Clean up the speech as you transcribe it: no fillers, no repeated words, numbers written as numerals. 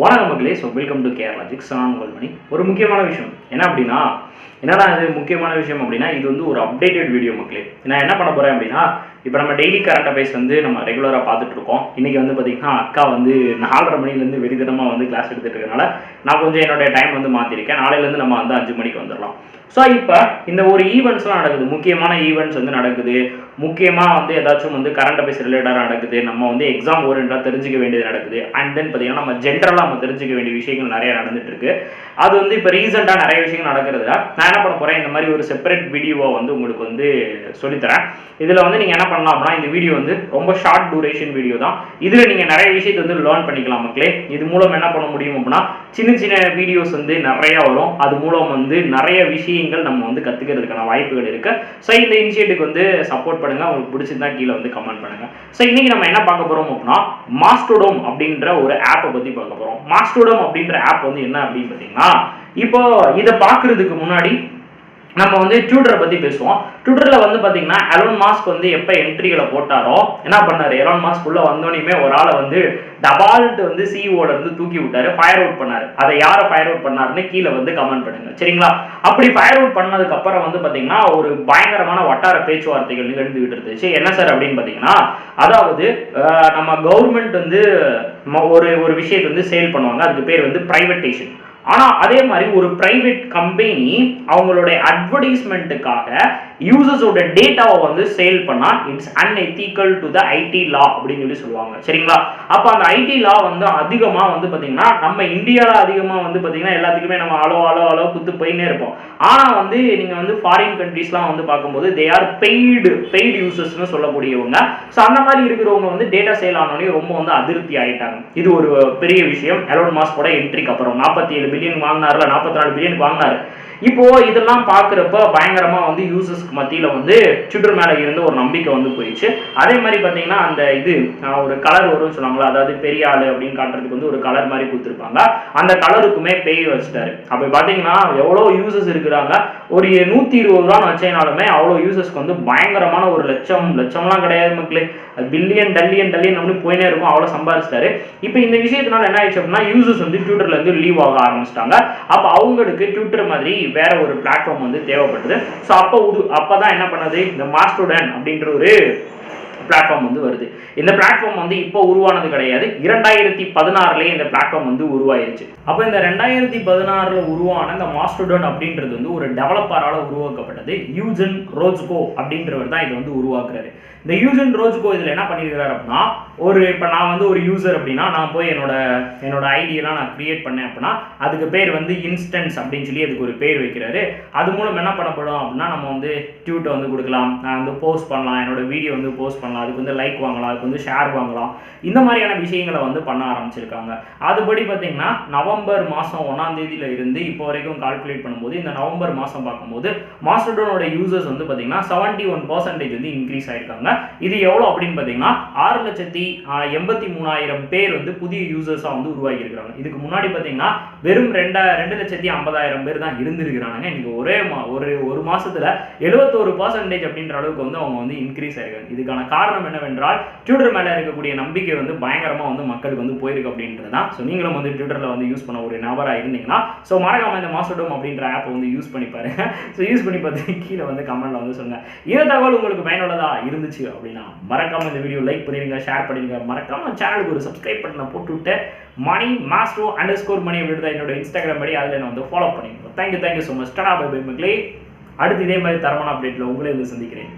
வணக்கம் மக்களே. So welcome to கேரளாஜிக்ஸ். நான் உங்கள் மணி. ஒரு முக்கியமான விஷயம் என்ன அப்படின்னா, என்னடா இது முக்கியமான விஷயம் அப்படின்னா, இது வந்து ஒரு அப்டேட்டட் வீடியோ மக்களே. நான் என்ன பண்ண போகிறேன் அப்படின்னா, இப்போ நம்ம டெய்லி கரண்ட் அஃபேர்ஸ் வந்து நம்ம ரெகுலராக பார்த்துட்ருக்கோம். இன்றைக்கி வந்து பார்த்திங்கன்னா அக்கா வந்து 4:30 மணிலேருந்து வெறிதனமாக வந்து கிளாஸ் எடுத்துகிட்டு இருக்கனால நான் கொஞ்சம் என்னோடய டைம் வந்து மாற்றிருக்கேன். நாளையிலேருந்து நம்ம வந்து 5 மணிக்கு வந்துடலாம். ஸோ இப்போ இந்த ஒரு ஈவெண்ட்ஸ்லாம் நடக்குது, முக்கியமான ஈவெண்ட்ஸ் வந்து நடக்குது. முக்கியமாக வந்து ஏதாச்சும் வந்து கரண்ட் அஃபேர்ஸ் ரிலேட்டடாக நடக்குது, நம்ம வந்து எக்ஸாம் ஓரியன்டாக தெரிஞ்சிக்க வேண்டியது நடக்குது. அண்ட் தென் பார்த்தீங்கன்னா நம்ம ஜென்ரலாக நம்ம தெரிஞ்சிக்க வேண்டிய விஷயங்கள் நிறைய நடந்துட்டு இருக்கு. அது வந்து இப்போ ரீசெண்டாக நிறைய விஷயங்கள் நடக்கிறதுல நான் என்ன பண்ண போகிறேன், இந்த மாதிரி ஒரு செப்பரேட் வீடியோவை வந்து உங்களுக்கு வந்து சொல்லித்தரேன். இதில் வந்து நீங்கள் என்ன பண்ணலாம் அப்படின்னா, இந்த வீடியோ வந்து ரொம்ப ஷார்ட் டூரேஷன் வீடியோ தான். இதில் நீங்கள் நிறைய விஷயத்தை வந்து லேர்ன் பண்ணிக்கலாம் மக்களே. இது மூலம் என்ன பண்ண முடியும் அப்படின்னா, சின்ன சின்ன வீடியோஸ் வந்து நிறையா வரும். அது மூலம் வந்து நிறைய விஷயங்கள் நம்ம வந்து கற்றுக்கிறதுக்கான வாய்ப்புகள் இருக்கு. ஸோ இந்த இனிஷியேட்டிவ்க்கு வந்து சப்போர்ட் பண்ணுங்க. உங்களுக்கு பிடிச்சிருந்தா கீழே வந்து கமெண்ட் பண்ணுங்க. ஸோ இன்னைக்கு நம்ம என்ன பார்க்க போறோம் அப்படின்னா, மாஸ்டோடம் அப்படின்ற ஒரு ஆப்பை பத்தி பார்க்க போறோம். மாஸ்டோடம் அப்படின்ற ஆப் வந்து என்ன அப்படின்னு பார்த்தீங்கன்னா, இப்போ இதை பார்க்கறதுக்கு முன்னாடி நம்ம வந்து ட்விட்டரை பற்றி பேசுவோம். ட்விட்டரில் வந்து பார்த்தீங்கன்னா எலான் மாஸ்க் வந்து எப்போ என்ட்ரிகளை போட்டாரோ என்ன பண்ணார், எலான் மாஸ்க் உள்ள வந்தோடனே ஒரு ஆளை வந்து டபால்ட்டு வந்து சிஇஓல இருந்து தூக்கி விட்டாரு, ஃபயர் அவுட் பண்ணாரு. அதை யாரை ஃபயர் அவுட் பண்ணாருன்னு கீழே வந்து கமெண்ட் பண்ணுங்க சரிங்களா. அப்படி ஃபயர் அவுட் பண்ணதுக்கு அப்புறம் வந்து பார்த்தீங்கன்னா ஒரு பயங்கரமான வட்டார பேச்சுவார்த்தைகள் நிகழ்ந்துகிட்டு இருந்துச்சு. என்ன சார் அப்படின்னு பார்த்தீங்கன்னா, அதாவது நம்ம கவர்மெண்ட் வந்து ஒரு விஷயத்தை வந்து சேல் பண்ணுவாங்க, அதுக்கு பேர் வந்து பிரைவேட்டேஷன். ஆனால் அதே மாதிரி ஒரு பிரைவேட் கம்பெனி அவங்களுடைய அட்வர்டைஸ்மெண்ட்டுக்காக யூசர்ஸோட டேட்டாவை வந்து சேல் பண்ணா it's unethical to the IT law அப்படின்னு சொல்லி சொல்லுவாங்க சரிங்களா. அப்போ அந்த ஐடி லா வந்து அதிகமாக வந்து பார்த்தீங்கன்னா நம்ம இந்தியாவில் அதிகமாக வந்து பார்த்தீங்கன்னா எல்லாத்துக்குமே நம்ம அலோ குத்து போயின்னே இருப்போம். ஆனால் வந்து நீங்கள் வந்து ஃபாரின் கண்ட்ரீஸ்லாம் வந்து பார்க்கும்போது தே ஆர் பெய்டு யூசர்ஸ்னு சொல்லக்கூடியவங்க. ஸோ அந்த மாதிரி இருக்கிறவங்க வந்து டேட்டா சேல் ஆனோடனே ரொம்ப வந்து அதிருப்தி ஆகிட்டாங்க. இது ஒரு பெரிய விஷயம். எலான் மாஸ்கோட என்ட்ரிக்கு அப்புறம் 47 பில்லியன் வாங்கினார்ல, 44 பில்லியன் வாங்கினாரு. இப்போ இதெல்லாம் பார்க்குறப்ப பயங்கரமா வந்து யூசர்ஸ்க்கு மத்தியில் வந்து ட்விட்டர் மேலே இருந்த ஒரு நம்பிக்கை வந்து போயிடுச்சு. அதே மாதிரி பார்த்தீங்கன்னா அந்த இது ஒரு கலர் வரும்னு சொன்னாங்களா, அதாவது பெரிய ஆளு அப்படின்னு காட்டுறதுக்கு வந்து ஒரு கலர் மாதிரி கொடுத்துருப்பாங்க. அந்த கலருக்குமே பேய் வச்சுட்டாரு. அப்போ பார்த்தீங்கன்னா எவ்வளோ யூசர்ஸ் இருக்கிறாங்க, ஒரு 120 ரூபான்னு வச்சேனாலுமே அவ்வளோ யூசர்ஸ்க்கு வந்து பயங்கரமான ஒரு லட்சம்லாம் கிடையாது மக்களே, பில்லியன் டல்லியன் அப்படின்னு போயினே இருக்கும், அவ்வளோ சம்பாதிச்சிட்டாரு. இப்போ இந்த விஷயத்தினால என்ன ஆயிடுச்சு அப்படின்னா, யூசர்ஸ் வந்து ட்விட்டர்ல இருந்து லீவ் ஆக ஆரம்பிச்சிட்டாங்க. அப்போ அவங்களுக்கு ட்விட்டர் மாதிரி வேற ஒரு பிளாட்ஃபார்ம் வந்து தேவைப்பட்டது. ஸோ அப்பதான் என்ன பண்ணது, இந்த மாஸ்டோடன் அப்படின்ற ஒரு பிளாட்ஃபார்ம் வந்து வருது. இந்த பிளாட்ஃபார்ம் வந்து இப்போ உருவானது கிடையாது, 2016 இந்த பிளாட்ஃபார்ம் வந்து உருவாயிருச்சு. அப்போ இந்த 2016 உருவான இந்த மாஸ்டோடன் அப்படின்றது வந்து ஒரு டெவலப்பரால் உருவாக்கப்பட்டது. யூஜன் ரோஜ்கோ அப்படின்றவர் தான் இதை வந்து உருவாக்குறாரு. இந்த யூஜன் ரோஜ்கோ இதில் என்ன பண்ணியிருக்கிறாரு அப்படின்னா, இப்போ நான் வந்து ஒரு யூசர் அப்படின்னா நான் போய் என்னோட ஐடியெல்லாம் நான் கிரியேட் பண்ணேன் அப்படின்னா அதுக்கு பேர் வந்து இன்ஸ்டன்ஸ் அப்படின்னு சொல்லி அதுக்கு ஒரு பேர் வைக்கிறாரு. அது மூலம் என்ன பண்ணப்படும் அப்படின்னா, நம்ம வந்து ட்வீட்டை வந்து கொடுக்கலாம், நான் வந்து போஸ்ட் பண்ணலாம், என்னோட வீடியோ வந்து போஸ்ட் பண்ணலாம், அதுக்கு வந்து லைக் வாங்கலாம், அதுக்கு வந்து ஷேர் வாங்கலாம். இந்த மாதிரியான விஷயங்களை வந்து பண்ண ஆரம்பிச்சிருக்காங்க. அதுபடி பார்த்தீங்கன்னா நவம்பர் மாதம் 1 இருந்து இப்போ வரைக்கும் கால்குலேட் பண்ணும்போது இந்த நவம்பர் மாதம் பார்க்கும்போது மாஸ்டோடனோட யூசர்ஸ் வந்து பார்த்தீங்கன்னா 71% வந்து இன்க்ரீஸ் ஆயிருக்காங்க. இது எவ்வளோ அப்படின்னு பார்த்தீங்கன்னா 6,83,000 பேர் வந்து புதிய யூசர்ஸாக வந்து உருவாக்கி இருக்கிறாங்க. இதுக்கு முன்னாடி பார்த்தீங்கன்னா வெறும் 2,50,000 பேர் தான் இருந்திருக்கிறாங்க. இன்னைக்கு ஒரு மாசத்துல 71% அப்படின்ற அளவுக்கு வந்து அவங்க வந்து இன்க்ரீஸ் ஆயிருக்காங்க. இதுக்கான காரணம் என்னவென்றால் ட்விட்டர் மேலே இருக்கக்கூடிய நம்பிக்கை வந்து பயங்கரமாக வந்து மக்களுக்கு வந்து போயிருக்கு அப்படின்றது தான். ஸோ நீங்களும் வந்து ட்விட்டரில் வந்து யூஸ் பண்ண ஒரு நபராக இருந்தீங்கன்னா ஸோ மறக்காம இந்த மாஸ்டோடம் அப்படின்ற ஆப்பை வந்து யூஸ் பண்ணி பாருங்க. ஸோ யூஸ் பண்ணி பார்த்து கீழே வந்து கமெண்ட்ல வந்து சொல்லுங்க. இந்த தகவல் உங்களுக்கு பயனுள்ளதா இருந்துச்சு அப்படின்னா மறக்காம இந்த வீடியோ லைக் பண்ணிடுங்க, ஷேர் பண்ணிடுங்க. மறக்காம சேனலுக்கு ஒரு சப்ஸ்கிரைப் பட்டனை போட்டுவிட்டு மணி _Mani அப்படின்னு தான் என்னோட இன்ஸ்டாகிராம் படி அதில் நான் வந்து ஃபாலோ பண்ணிடுங்க. Thank you so much. Tata bye bye மக்களே. அடுத்து இதே மாதிரி தரமான அப்டேட்டில் உங்களே வந்து சந்திக்கிறேன்.